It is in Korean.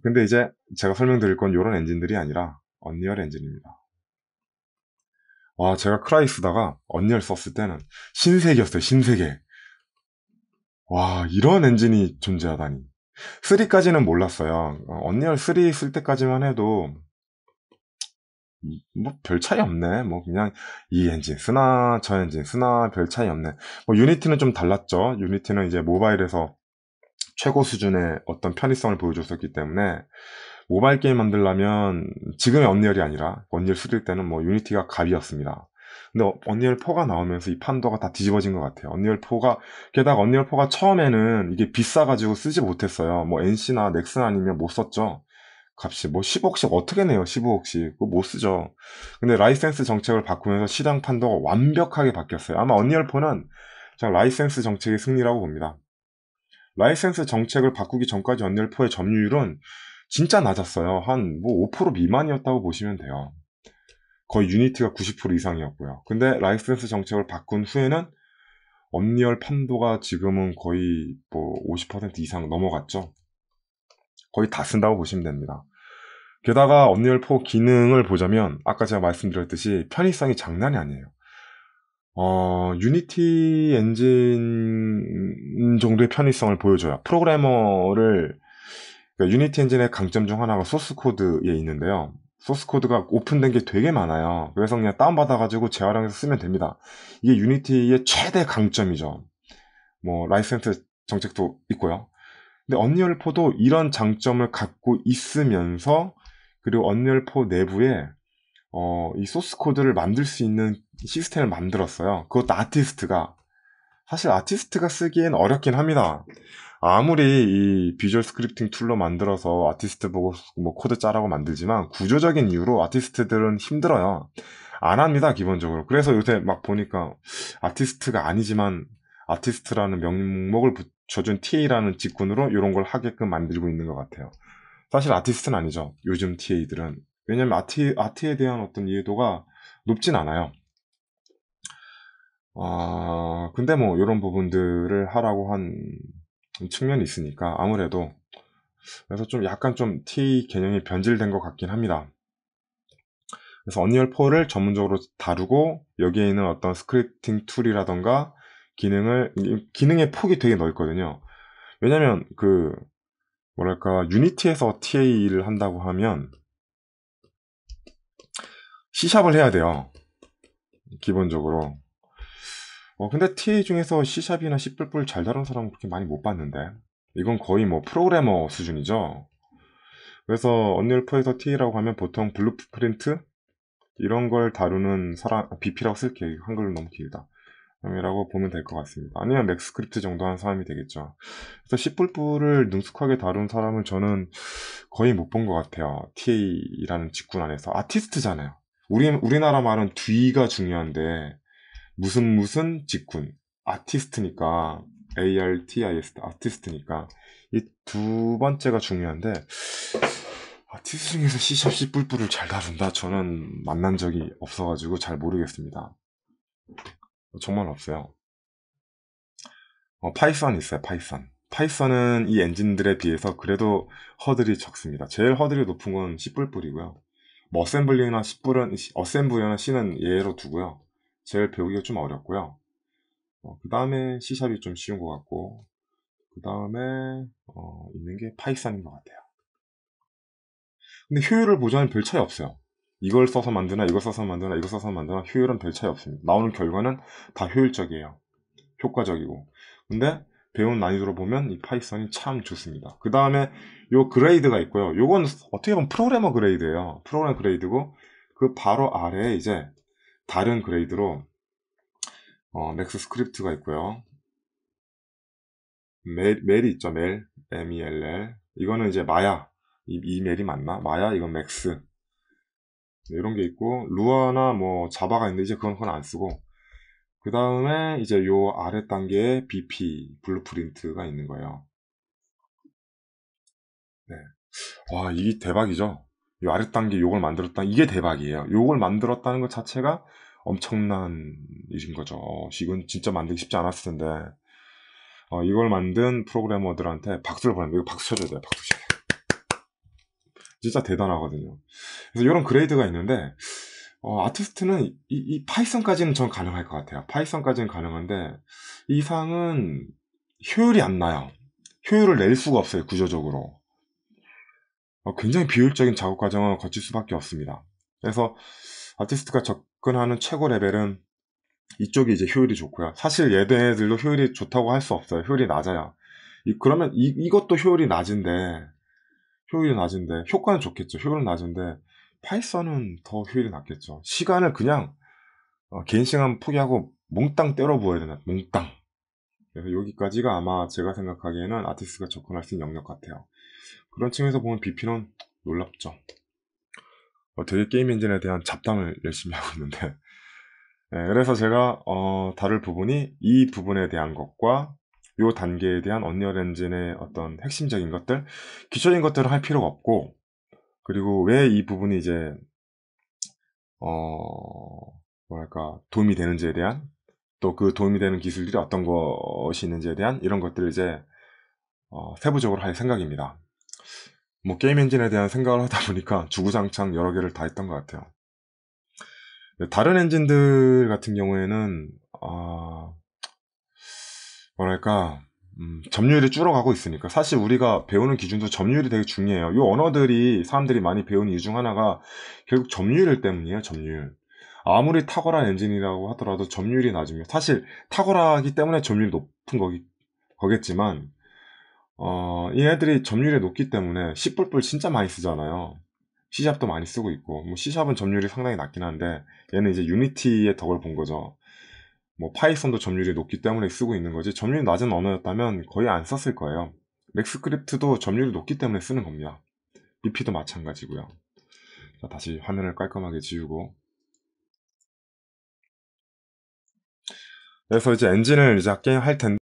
근데 이제 제가 설명드릴 건 이런 엔진들이 아니라 언리얼 엔진입니다. 와, 제가 크라이 쓰다가 언리얼 썼을 때는 신세계였어요, 신세계. 와, 이런 엔진이 존재하다니. 3까지는 몰랐어요. 언리얼 3 쓸 때까지만 해도 뭐 별 차이 없네. 뭐 그냥 이 엔진 쓰나 저 엔진 쓰나 별 차이 없네. 뭐 유니티는 좀 달랐죠. 유니티는 이제 모바일에서 최고 수준의 어떤 편의성을 보여줬었기 때문에 모바일 게임 만들려면 지금의 언리얼이 아니라 언리얼 3일 때는 뭐 유니티가 갑이었습니다. 근데 언리얼 4가 나오면서 이 판도가 다 뒤집어진 것 같아요. 언리얼 4가 게다가 언리얼 4가 처음에는 이게 비싸가지고 쓰지 못했어요. 뭐 NC나 넥슨 아니면 못 썼죠. 값이 뭐 10억씩 어떻게 내요? 15억씩 그거 못 쓰죠. 근데 라이센스 정책을 바꾸면서 시장 판도가 완벽하게 바뀌었어요. 아마 언리얼 4는 제가 라이센스 정책의 승리라고 봅니다. 라이센스 정책을 바꾸기 전까지 언리얼 4의 점유율은 진짜 낮았어요. 한 뭐 5% 미만이었다고 보시면 돼요. 거의 유니티가 90% 이상이었고요. 근데 라이센스 정책을 바꾼 후에는 언리얼 판도가 지금은 거의 뭐 50% 이상 넘어갔죠. 거의 다 쓴다고 보시면 됩니다. 게다가 언리얼 4 기능을 보자면 아까 제가 말씀드렸듯이 편의성이 장난이 아니에요. 유니티 엔진 정도의 편의성을 보여줘요. 프로그래머를 그러니까 유니티 엔진의 강점 중 하나가 소스 코드에 있는데요. 소스 코드가 오픈된 게 되게 많아요. 그래서 그냥 다운받아가지고 재활용해서 쓰면 됩니다. 이게 유니티의 최대 강점이죠. 뭐 라이센스 정책도 있고요. 근데 언리얼 4도 이런 장점을 갖고 있으면서 그리고 언리얼 4 내부에 이 소스 코드를 만들 수 있는 시스템을 만들었어요. 그것도 사실 아티스트가 쓰기엔 어렵긴 합니다. 아무리 이 비주얼 스크립팅 툴로 만들어서 아티스트 보고 뭐 코드 짜라고 만들지만 구조적인 이유로 아티스트들은 힘들어요. 안 합니다, 기본적으로. 그래서 요새 막 보니까 아티스트가 아니지만 아티스트라는 명목을 붙여준 TA라는 직군으로 이런 걸 하게끔 만들고 있는 것 같아요. 사실 아티스트는 아니죠. 요즘 TA들은. 왜냐면 아티에 대한 어떤 이해도가 높진 않아요. 근데 뭐 이런 부분들을 하라고 한 측면이 있으니까 아무래도 그래서 좀 약간 좀 TA 개념이 변질된 것 같긴 합니다. 그래서 언리얼 4를 전문적으로 다루고 여기에 있는 어떤 스크립팅 툴이라던가 기능의 폭이 되게 넓거든요. 왜냐면 뭐랄까 유니티에서 TA를 한다고 하면 C샵을 해야 돼요. 기본적으로. 근데 TA 중에서 C샵이나 C++ 잘 다루는 사람은 그렇게 많이 못 봤는데. 이건 거의 뭐 프로그래머 수준이죠. 그래서 언리얼 4에서 TA라고 하면 보통 블루프린트 이런 걸 다루는 사람, BP라고 쓸게요. 한글은 너무 길다. 이라고 보면 될 것 같습니다. 아니면 맥스크립트 정도 하는 사람이 되겠죠. 그래서 C++를 능숙하게 다룬 사람을 저는 거의 못 본 것 같아요. TA라는 직군 안에서. 아티스트잖아요. 우리나라 말은 뒤가 중요한데, 무슨 직군. 아티스트니까, ARTIST, 아티스트니까, 이 두 번째가 중요한데, 아티스트 중에서 C샵 C++를 잘 다룬다? 저는 만난 적이 없어가지고 잘 모르겠습니다. 정말 없어요. 파이썬 있어요, 파이썬. 파이썬은 이 엔진들에 비해서 그래도 허들이 적습니다. 제일 허들이 높은 건 C++이고요. 뭐 어셈블리나 C는 예로 두고요. 제일 배우기가 좀 어렵고요. 그 다음에 C샵이 좀 쉬운 것 같고, 그 다음에 있는 게 파이썬인 것 같아요. 근데 효율을 보자면 별 차이 없어요. 이걸 써서 만드나, 이거 써서 만드나, 이거 써서 만드나, 효율은 별 차이 없습니다. 나오는 결과는 다 효율적이에요. 효과적이고. 근데 배운 난이도로 보면 이 파이썬이 참 좋습니다. 그 다음에 요 그레이드가 있고요. 요건 어떻게 보면 프로그래머 그레이드예요. 프로그래머 그레이드고 그 바로 아래에 이제 다른 그레이드로 넥스 스크립트가 있고요. 멜이 있죠. MELL. 이거는 이제 마야. 이 멜이 맞나? 마야, 이건 맥스. 이런 게 있고 루아나 뭐 자바가 있는데 이제 그건 안 쓰고 그 다음에 이제 요 아래 단계에 BP 블루프린트가 있는 거예요. 네. 와, 이게 대박이죠. 이 아래 단계 요걸 만들었다. 이게 대박이에요. 요걸 만들었다는 것 자체가 엄청난 일인 거죠. 이건 진짜 만들기 쉽지 않았을 텐데. 이걸 만든 프로그래머들한테 박수를 보냅니다. 이거 박수 쳐줘야 돼요. 박수 쳐야 돼요. 진짜 대단하거든요. 그래서 이런 그레이드가 있는데, 아티스트는 이 파이썬까지는 전 가능할 것 같아요. 파이썬까지는 가능한데, 이 이상은 효율이 안 나요. 효율을 낼 수가 없어요, 구조적으로. 굉장히 비효율적인 작업 과정을 거칠 수밖에 없습니다. 그래서 아티스트가 접근하는 최고 레벨은 이쪽이 이제 효율이 좋고요. 사실 얘네들도 효율이 좋다고 할 수 없어요. 효율이 낮아요. 그러면 이것도 효율이 낮은데, 효과는 좋겠죠. 효율은 낮은데, 파이썬은 더 효율이 낮겠죠. 시간을 그냥, 개인 시간 포기하고 몽땅 때려 부어야 되나, 몽땅. 그래서 여기까지가 아마 제가 생각하기에는 아티스트가 접근할 수 있는 영역 같아요. 그런 측면에서 보면 BP는 놀랍죠. 되게 게임 엔진에 대한 잡담을 열심히 하고 있는데, 네, 그래서 제가 다룰 부분이 이 부분에 대한 것과 이 단계에 대한 언리얼 엔진의 어떤 핵심적인 것들, 기초적인 것들을 할 필요가 없고, 그리고 왜 이 부분이 이제 뭐랄까 도움이 되는지에 대한, 또 그 도움이 되는 기술들이 어떤 것이 있는지에 대한 이런 것들을 이제 세부적으로 할 생각입니다. 뭐 게임 엔진에 대한 생각을 하다 보니까 주구장창 여러 개를 다 했던 것 같아요. 다른 엔진들 같은 경우에는 뭐랄까 점유율이 줄어가고 있으니까 사실 우리가 배우는 기준도 점유율이 되게 중요해요. 이 언어들이 사람들이 많이 배우는 이유 중 하나가 결국 점유율 때문이에요. 점유율. 아무리 탁월한 엔진이라고 하더라도 점유율이 낮으면 사실 탁월하기 때문에 점유율이 높은 거겠지만 이 애들이 점유율이 높기 때문에 C++ 진짜 많이 쓰잖아요. C샵도 많이 쓰고 있고 뭐 C샵은 점유율이 상당히 낮긴 한데 얘는 이제 유니티의 덕을 본 거죠. 뭐 파이썬도 점유율이 높기 때문에 쓰고 있는 거지 점유율이 낮은 언어였다면 거의 안 썼을 거예요. 맥스크립트도 점유율이 높기 때문에 쓰는 겁니다. BP도 마찬가지고요. 자, 다시 화면을 깔끔하게 지우고 그래서 이제 엔진을 이제 게임 할 텐데